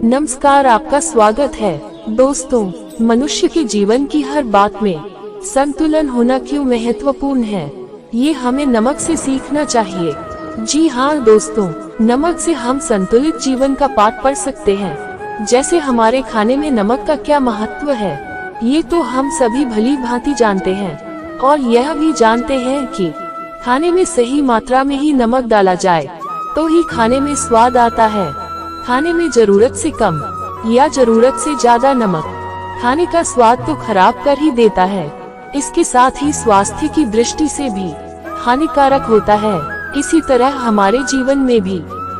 नमस्कार, आपका स्वागत है। दोस्तों, मनुष्य के जीवन की हर बात में संतुलन होना क्यों महत्वपूर्ण है, ये हमें नमक से सीखना चाहिए। जी हाँ दोस्तों, नमक से हम संतुलित जीवन का पाठ पढ़ सकते हैं। जैसे हमारे खाने में नमक का क्या महत्व है, ये तो हम सभी भली भांति जानते हैं। और यह भी जानते हैं कि खाने में सही मात्रा में ही नमक डाला जाए तो ही खाने में स्वाद आता है। खाने में जरूरत से कम या जरूरत से ज्यादा नमक खाने का स्वाद तो खराब कर ही देता है। इसके साथ ही स्वास्थ्य की दृष्टि से भी हानिकारक होता है। इसी तरह हमारे जीवन में भी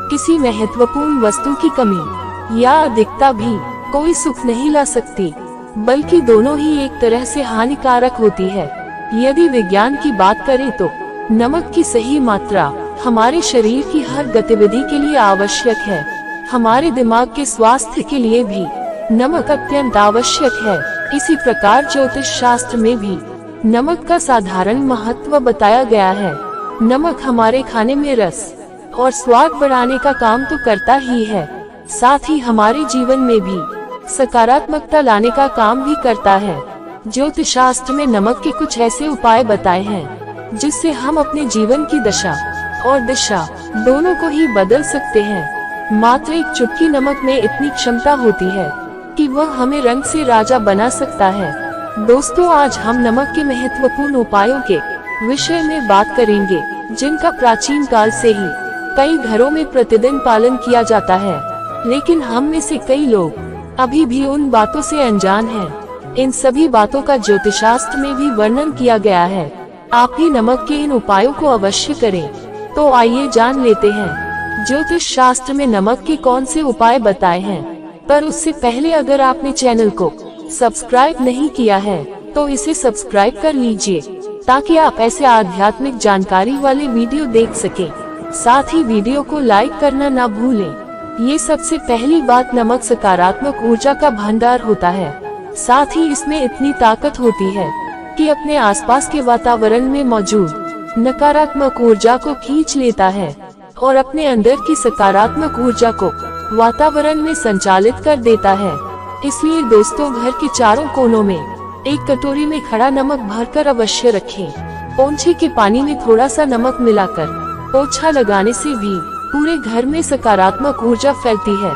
किसी महत्वपूर्ण वस्तु की कमी या अधिकता भी कोई सुख नहीं ला सकती, बल्कि दोनों ही एक तरह से हानिकारक होती है। यदि विज्ञान की बात करें तो नमक की सही मात्रा हमारे शरीर की हर गतिविधि के लिए आवश्यक है। हमारे दिमाग के स्वास्थ्य के लिए भी नमक अत्यंत आवश्यक है। इसी प्रकार ज्योतिष शास्त्र में भी नमक का साधारण महत्व बताया गया है। नमक हमारे खाने में रस और स्वाद बढ़ाने का काम तो करता ही है, साथ ही हमारे जीवन में भी सकारात्मकता लाने का काम भी करता है। ज्योतिष शास्त्र में नमक के कुछ ऐसे उपाय बताए हैं जिससे हम अपने जीवन की दशा और दिशा दोनों को ही बदल सकते हैं। मात्र एक चुटकी नमक में इतनी क्षमता होती है कि वह हमें रंग से राजा बना सकता है। दोस्तों, आज हम नमक के महत्वपूर्ण उपायों के विषय में बात करेंगे, जिनका प्राचीन काल से ही कई घरों में प्रतिदिन पालन किया जाता है, लेकिन हम में से कई लोग अभी भी उन बातों से अनजान हैं। इन सभी बातों का ज्योतिषशास्त्र में भी वर्णन किया गया है। आप भी नमक के इन उपायों को अवश्य करें। तो आइए जान लेते हैं ज्योतिष शास्त्र में नमक के कौन से उपाय बताए हैं। पर उससे पहले अगर आपने चैनल को सब्सक्राइब नहीं किया है तो इसे सब्सक्राइब कर लीजिए, ताकि आप ऐसे आध्यात्मिक जानकारी वाले वीडियो देख सकें। साथ ही वीडियो को लाइक करना ना भूलें। ये सबसे पहली बात, नमक सकारात्मक ऊर्जा का भंडार होता है। साथ ही इसमें इतनी ताकत होती है कि अपने आसपास के वातावरण में मौजूद नकारात्मक ऊर्जा को खींच लेता है और अपने अंदर की सकारात्मक ऊर्जा को वातावरण में संचालित कर देता है। इसलिए दोस्तों, घर के चारों कोनों में एक कटोरी में खड़ा नमक भरकर अवश्य रखें। पोंछे के पानी में थोड़ा सा नमक मिलाकर पोछा लगाने से भी पूरे घर में सकारात्मक ऊर्जा फैलती है।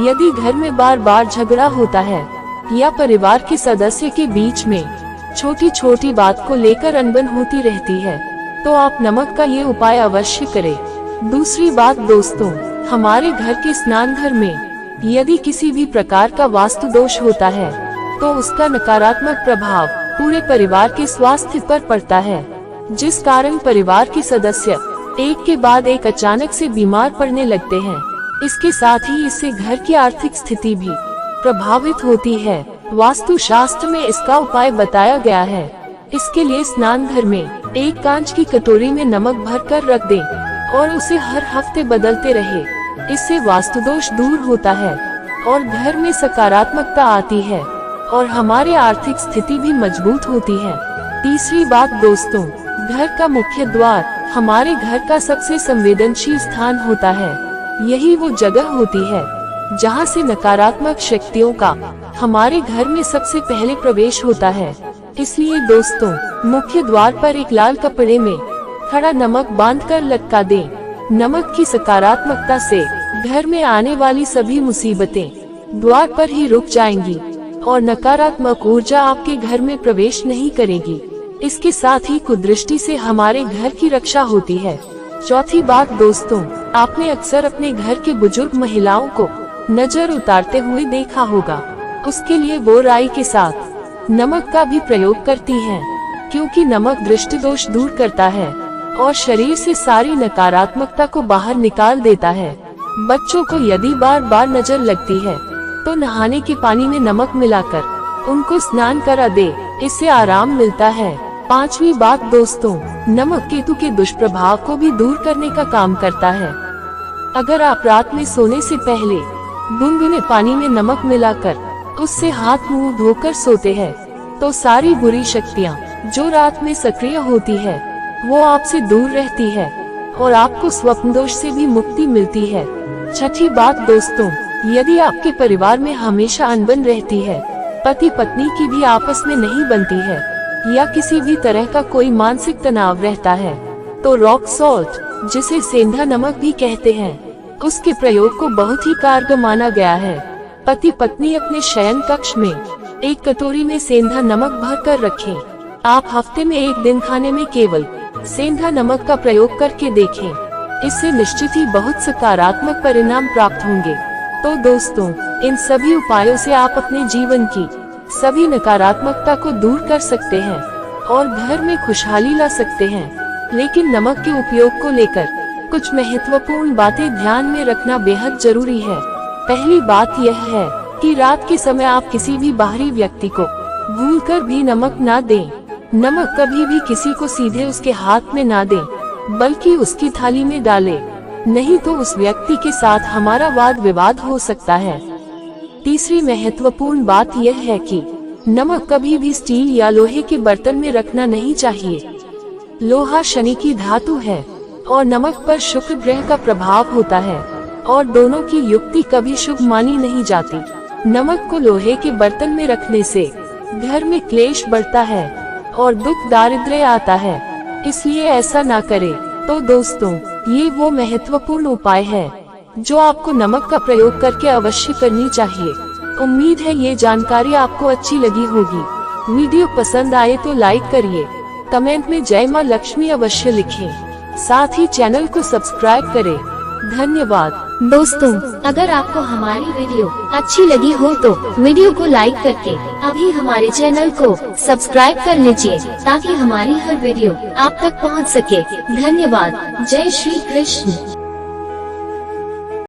यदि घर में बार बार झगड़ा होता है या परिवार के सदस्य के बीच में छोटी छोटी बात को लेकर अनबन होती रहती है, तो आप नमक का ये उपाय अवश्य करें। दूसरी बात दोस्तों, हमारे घर के स्नान घर में यदि किसी भी प्रकार का वास्तु दोष होता है तो उसका नकारात्मक प्रभाव पूरे परिवार के स्वास्थ्य पर पड़ता है, जिस कारण परिवार के सदस्य एक के बाद एक अचानक से बीमार पड़ने लगते हैं। इसके साथ ही इससे घर की आर्थिक स्थिति भी प्रभावित होती है। वास्तु शास्त्र में इसका उपाय बताया गया है। इसके लिए स्नान घर में एक कांच की कटोरी में नमक भरकर रख दें और उसे हर हफ्ते बदलते रहे। इससे वास्तु दोष दूर होता है और घर में सकारात्मकता आती है और हमारे आर्थिक स्थिति भी मजबूत होती है। तीसरी बात दोस्तों, घर का मुख्य द्वार हमारे घर का सबसे संवेदनशील स्थान होता है। यही वो जगह होती है जहाँ से नकारात्मक शक्तियों का हमारे घर में सबसे पहले प्रवेश होता है। इसलिए दोस्तों, मुख्य द्वार पर एक लाल कपड़े में खड़ा नमक बांधकर लटका दें। नमक की सकारात्मकता से घर में आने वाली सभी मुसीबतें द्वार पर ही रुक जाएंगी और नकारात्मक ऊर्जा आपके घर में प्रवेश नहीं करेगी। इसके साथ ही कुदृष्टि से हमारे घर की रक्षा होती है। चौथी बात दोस्तों, आपने अक्सर अपने घर के बुजुर्ग महिलाओं को नजर उतारते हुए देखा होगा। उसके लिए वो राई के साथ नमक का भी प्रयोग करती हैं, क्योंकि नमक दृष्टि दोष दूर करता है और शरीर से सारी नकारात्मकता को बाहर निकाल देता है। बच्चों को यदि बार बार नजर लगती है तो नहाने के पानी में नमक मिलाकर उनको स्नान करा दे, इससे आराम मिलता है। पांचवी बात दोस्तों, नमक केतु के दुष्प्रभाव को भी दूर करने का काम करता है। अगर आप रात में सोने से पहले गुनगुने पानी में नमक मिलाकर उससे हाथ मुंह धोकर सोते हैं, तो सारी बुरी शक्तियाँ जो रात में सक्रिय होती है वो आपसे दूर रहती है और आपको स्वप्न दोष से भी मुक्ति मिलती है। छठी बात दोस्तों, यदि आपके परिवार में हमेशा अनबन रहती है, पति पत्नी की भी आपस में नहीं बनती है, या किसी भी तरह का कोई मानसिक तनाव रहता है, तो रॉक सॉल्ट, जिसे सेंधा नमक भी कहते हैं, उसके प्रयोग को बहुत ही कारगर माना गया है। पति पत्नी अपने शयन कक्ष में एक कटोरी में सेंधा नमक भर कर रखें। आप हफ्ते में एक दिन खाने में केवल सेंधा नमक का प्रयोग करके देखें। इससे निश्चित ही बहुत सकारात्मक परिणाम प्राप्त होंगे। तो दोस्तों, इन सभी उपायों से आप अपने जीवन की सभी नकारात्मकता को दूर कर सकते हैं और घर में खुशहाली ला सकते हैं। लेकिन नमक के उपयोग को लेकर कुछ महत्वपूर्ण बातें ध्यान में रखना बेहद जरूरी है। पहली बात यह है कि रात के समय आप किसी भी बाहरी व्यक्ति को भूलकर भी नमक ना दें। नमक कभी भी किसी को सीधे उसके हाथ में ना दें, बल्कि उसकी थाली में डालें, नहीं तो उस व्यक्ति के साथ हमारा वाद विवाद हो सकता है। तीसरी महत्वपूर्ण बात यह है कि नमक कभी भी स्टील या लोहे के बर्तन में रखना नहीं चाहिए। लोहा शनि की धातु है और नमक पर शुक्र ग्रह का प्रभाव होता है, और दोनों की युक्ति कभी शुभ मानी नहीं जाती। नमक को लोहे के बर्तन में रखने से घर में क्लेश बढ़ता है और दुख दारिद्र्य आता है, इसलिए ऐसा ना करें। तो दोस्तों, ये वो महत्वपूर्ण उपाय है जो आपको नमक का प्रयोग करके अवश्य करनी चाहिए। उम्मीद है ये जानकारी आपको अच्छी लगी होगी। वीडियो पसंद आए तो लाइक करिए, कमेंट में जय मां लक्ष्मी अवश्य लिखें, साथ ही चैनल को सब्सक्राइब करें। धन्यवाद। दोस्तों, अगर आपको हमारी वीडियो अच्छी लगी हो तो वीडियो को लाइक करके अभी हमारे चैनल को सब्सक्राइब कर लीजिए, ताकि हमारी हर वीडियो आप तक पहुंच सके। धन्यवाद। जय श्री कृष्ण।